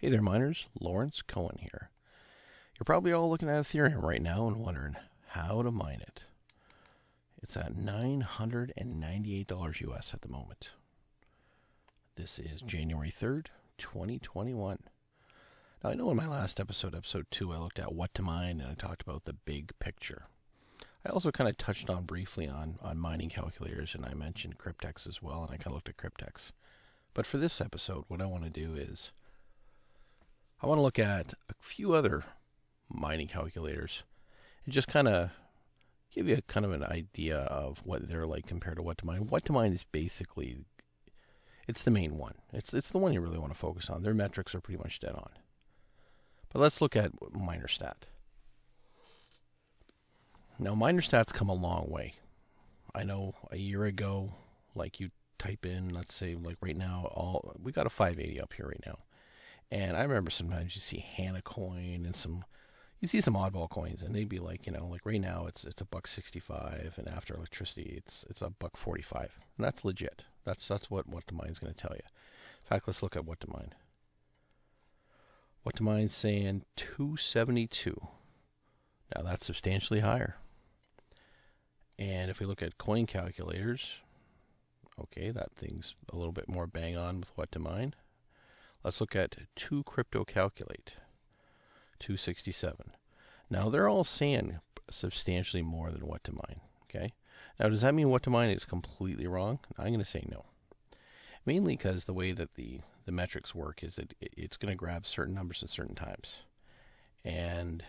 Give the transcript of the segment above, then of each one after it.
Hey there, miners. Lawrence Cohen here. You're probably all looking at Ethereum right now and wondering how to mine it. It's at $998 US at the moment. This is January 3rd, 2021. Now, I know in my last episode 2, I looked at what to mine and I talked about the big picture. I also kind of touched on briefly on mining calculators, and I mentioned Cryptex as well, and I kind of looked at Cryptex. But for this episode, what I want to do is I want to look at a few other mining calculators and just kind of give you kind of an idea of what they're like compared to what to mine. What to mine is basically, it's the main one. It's the one you really want to focus on. Their metrics are pretty much dead on. But let's look at MinerStat. Now, MinerStat's come a long way. I know a year ago, like you type in, let's say, like right now, we got a 580 up here right now. And I remember sometimes you see Hana coin and you see some oddball coins, and they'd be like, like right now it's $1.65, and after electricity it's $1.45, and that's legit. That's what to mine is going to tell you. In fact, let's look at what to mine. What to mine's saying 272. Now that's substantially higher. And if we look at coin calculators, okay, that thing's a little bit more bang on with what to mine. Let's look at 2 Crypto Calculate, 267. Now they're all saying substantially more than what to mine. Okay. Now does that mean what to mine is completely wrong? I'm going to say no. Mainly because the way that the metrics work is it's going to grab certain numbers at certain times. And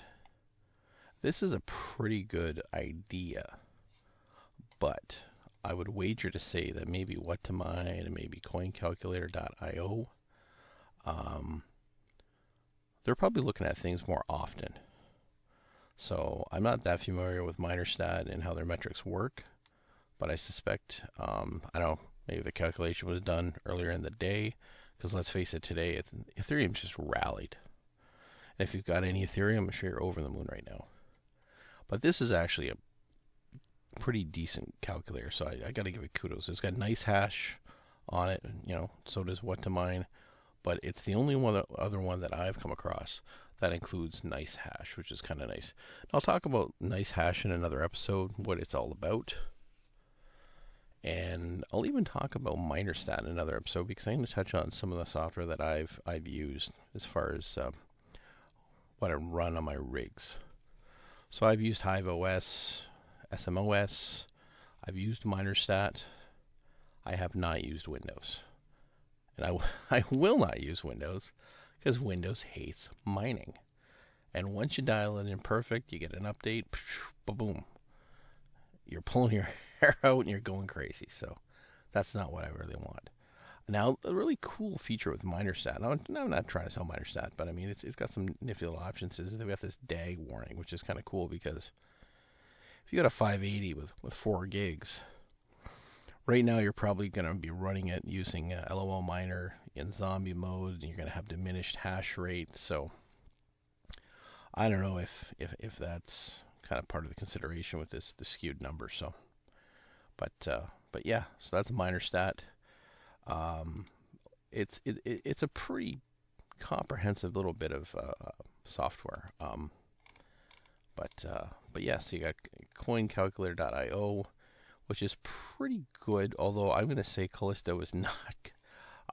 this is a pretty good idea. But I would wager to say that maybe what to mine and maybe coincalculator.io, they're probably looking at things more often. So I'm not that familiar with MinerStat and how their metrics work, but I suspect, I don't know, maybe the calculation was done earlier in the day, because let's face it, today Ethereum's just rallied. And if you've got any Ethereum, I'm sure you're over the moon right now. But this is actually a pretty decent calculator, so I got to give it kudos. It's got nice hash on it, so does what to mine, but it's the only other one that I've come across that includes nice hash, which is kind of nice. I'll talk about nice hash in another episode, what it's all about, and I'll even talk about MinerStat in another episode, because I'm going to touch on some of the software that I've used as far as what I run on my rigs. So I've used HiveOS, SMOS, I've used MinerStat. I have not used Windows. And I will not use Windows, because Windows hates mining. And once you dial it in perfect, you get an update, boom. You're pulling your hair out and you're going crazy. So that's not what I really want. Now, a really cool feature with MinerStat, I'm not trying to sell MinerStat, but I mean, it's got some nifty little options, is they've got this DAG warning, which is kind of cool, because if you got a 580 with 4 gigs, right now you're probably going to be running it using LOL Miner in zombie mode, and you're going to have diminished hash rate. So I don't know if that's kind of part of the consideration with the skewed number. So, but yeah, so that's MinerStat. It's a pretty comprehensive little bit of software. But yeah, so you got coincalculator.io, which is pretty good, although I'm going to say Callisto is not.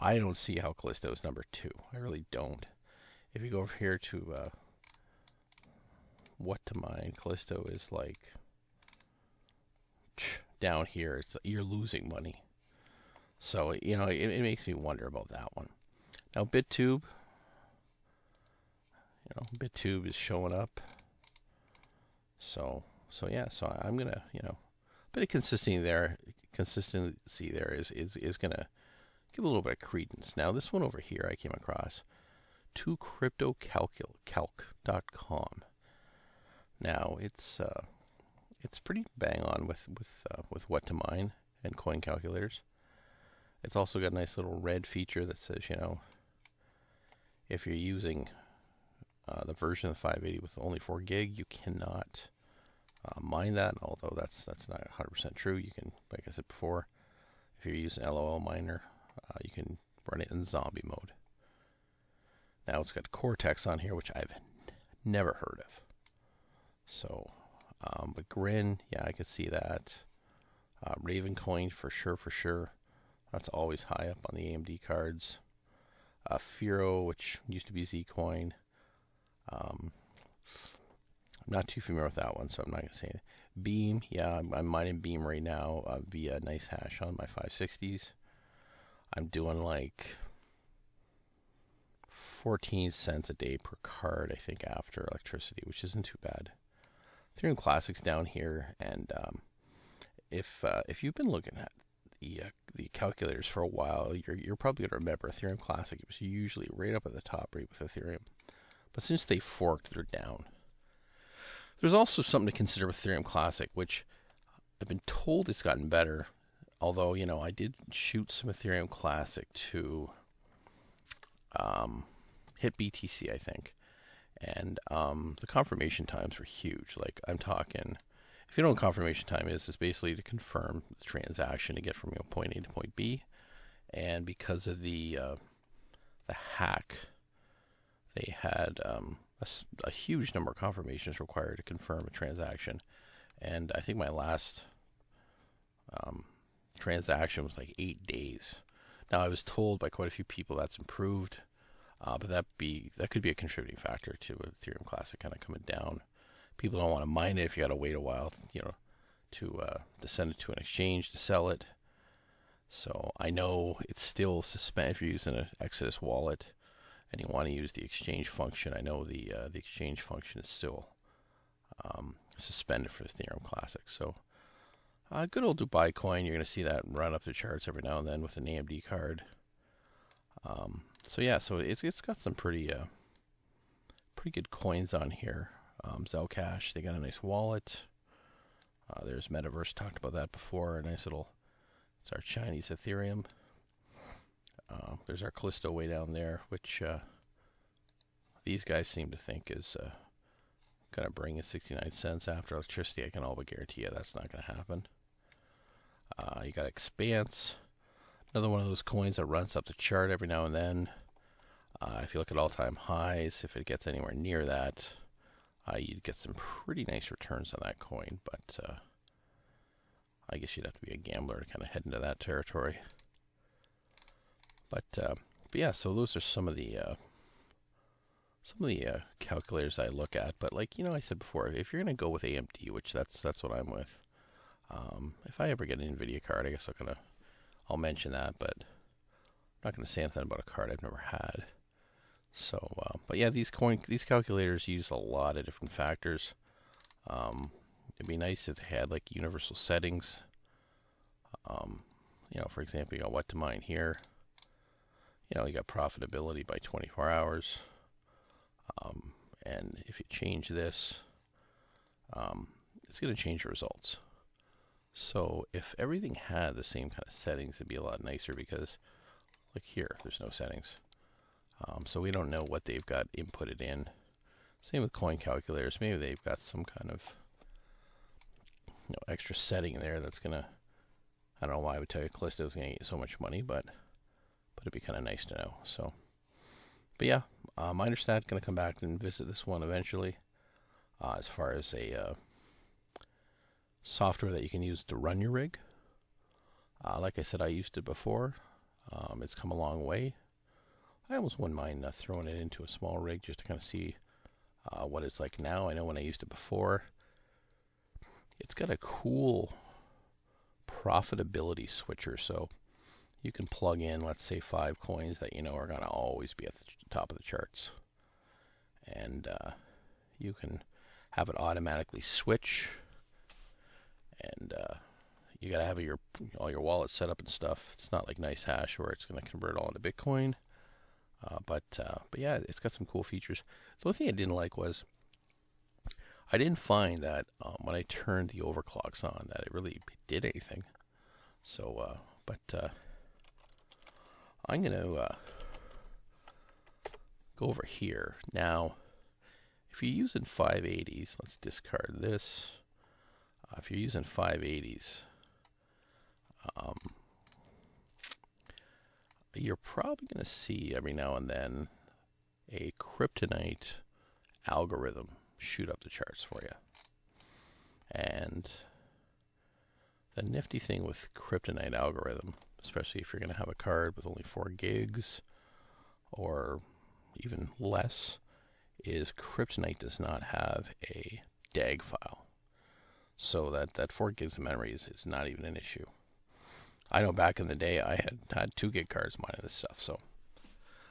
I don't see how Callisto is number 2. I really don't. If you go over here to what to mine, Callisto is like down here. You're losing money. So, it makes me wonder about that one. Now, BitTube is showing up. So yeah, so I'm gonna, bit of consistency there is gonna give a little bit of credence. Now, this one over here I came across, 2cryptocalc.com. Now, it's pretty bang on with what to mine and coin calculators. It's also got a nice little red feature that says, if you're using the version of the 580 with only 4 gig, you cannot mine that, although that's not 100% true. You can, like I said before, if you're using LOL Miner, you can run it in zombie mode. Now it's got Cortex on here, which I've never heard of. So, but Grin, yeah, I could see that. Raven Coin for sure. That's always high up on the AMD cards. Firo, which used to be Zcoin. I'm not too familiar with that one, so I'm not going to say it. Beam, yeah, I'm mining Beam right now via nice hash on my 560s. I'm doing like 14 cents a day per card, I think, after electricity, which isn't too bad. Ethereum Classic's down here, and if you've been looking at the calculators for a while, you're probably going to remember Ethereum Classic. It was usually right up at the top right with Ethereum, but since they forked, they're down. There's also something to consider with Ethereum Classic, which I've been told it's gotten better. Although, I did shoot some Ethereum Classic to hit BTC, I think. And the confirmation times were huge. Like, I'm talking, if you know what confirmation time is, it's basically to confirm the transaction to get from point A to point B. And because of the hack, they had a huge number of confirmations required to confirm a transaction. And I think my last transaction was like 8 days. Now, I was told by quite a few people that's improved, but that could be a contributing factor to Ethereum Classic kind of coming down. People don't want to mine it if you got to wait a while, to send it to an exchange to sell it. So I know it's still suspended if you're using an Exodus wallet and you want to use the exchange function. I know the exchange function is still suspended for Ethereum Classic. So good old Dubai coin. You're going to see that run up the charts every now and then with an AMD card. So it's got some pretty good coins on here. Zcash, they got a nice wallet. There's Metaverse, talked about that before. A nice little, it's our Chinese Ethereum. There's our Callisto way down there, which these guys seem to think is going to bring in 69 cents after electricity. I can all but guarantee you that's not going to happen. You got Expanse, another one of those coins that runs up the chart every now and then. If you look at all-time highs, if it gets anywhere near that, you'd get some pretty nice returns on that coin. But I guess you'd have to be a gambler to kind of head into that territory. But yeah, so those are some of the calculators I look at. But like I said before, if you're gonna go with AMD, which that's what I'm with. If I ever get an NVIDIA card, I guess I'll mention that, but I'm not gonna say anything about a card I've never had. So, but yeah, these calculators use a lot of different factors. It'd be nice if they had like universal settings. For example, you got what to mine here. You got profitability by 24 hours. And if you change this, it's going to change your results. So if everything had the same kind of settings, it'd be a lot nicer because, like here, there's no settings. So we don't know what they've got inputted in. Same with coin calculators. Maybe they've got some kind of extra setting there that's going to, I don't know why I would tell you Callisto is going to get so much money, but it'd be kind of nice to know. So, but yeah, MinerStat going to come back and visit this one eventually. As far as a software that you can use to run your rig. Like I said, I used it before. It's come a long way. I almost wouldn't mind throwing it into a small rig just to kind of see what it's like now. I know when I used it before, it's got a cool profitability switcher. So you can plug in, let's say, 5 coins that are going to always be at the top of the charts. And you can have it automatically switch. And you got to have all your wallets set up and stuff. It's not like Nice Hash where it's going to convert all into Bitcoin. But yeah, it's got some cool features. The only thing I didn't like was I didn't find that when I turned the overclocks on that it really did anything. So, but I'm going to go over here. Now, if you're using 580s, let's discard this. If you're using 580s, you're probably going to see every now and then a kryptonite algorithm shoot up the charts for you. And the nifty thing with kryptonite algorithm, especially if you're going to have a card with only 4 gigs or even less, is kryptonite does not have a DAG file. So that 4 gigs of memory is not even an issue. I know back in the day I had 2 gig cards mining this stuff. So,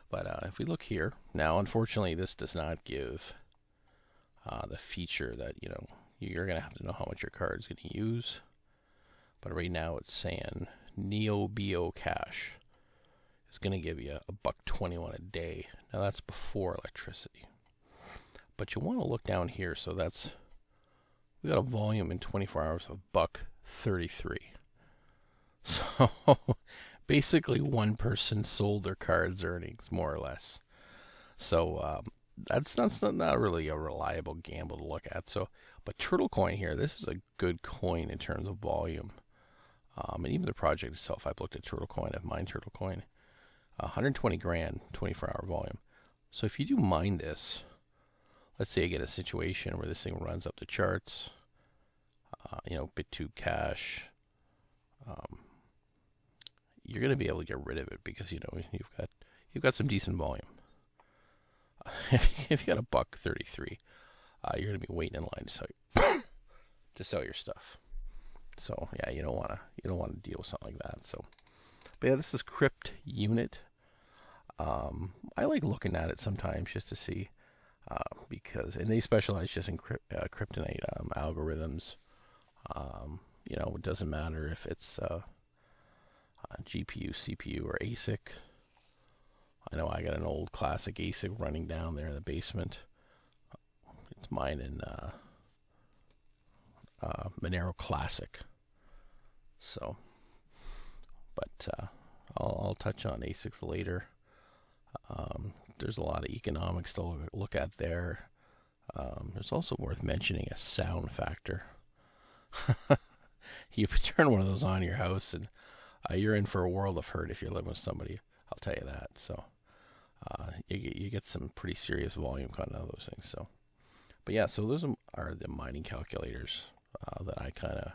but if we look here now, unfortunately this does not give the feature that you're gonna have to know how much your card is gonna use. But right now it's saying NeoBio cache is gonna give you $1.21 a day. Now that's before electricity. But you want to look down here. So we got a volume in 24 hours of $1.33. So basically one person sold their cards earnings, more or less. So that's not really a reliable gamble to look at. So, but Turtle Coin here, this is a good coin in terms of volume. And even the project itself, I've looked at Turtle Coin, I've mined Turtle Coin, 120 grand, 24-hour volume. So if you do mine this, let's say you get a situation where this thing runs up the charts, BitTube Cash, you're going to be able to get rid of it because you've got some decent volume. If you got $1.33, you're going to be waiting in line to sell your stuff. So yeah, you don't want to deal with something like that. So, but yeah, this is Crypt Unit. I like looking at it sometimes just to see. And they specialize just in kryptonite algorithms. It doesn't matter if it's GPU, CPU, or ASIC. I know I got an old classic ASIC running down there in the basement. It's mine in Monero Classic. So, but I'll touch on ASICs later. There's a lot of economics to look at there. There's also worth mentioning a sound factor. You turn one of those on in your house and you're in for a world of hurt if you're living with somebody. I'll tell you that. So you get some pretty serious volume coming out of those things. So, but yeah, so those are the mining calculators that I kind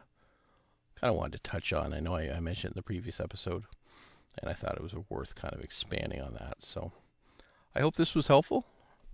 of wanted to touch on. I know I mentioned it in the previous episode, and I thought it was worth kind of expanding on that. So I hope this was helpful.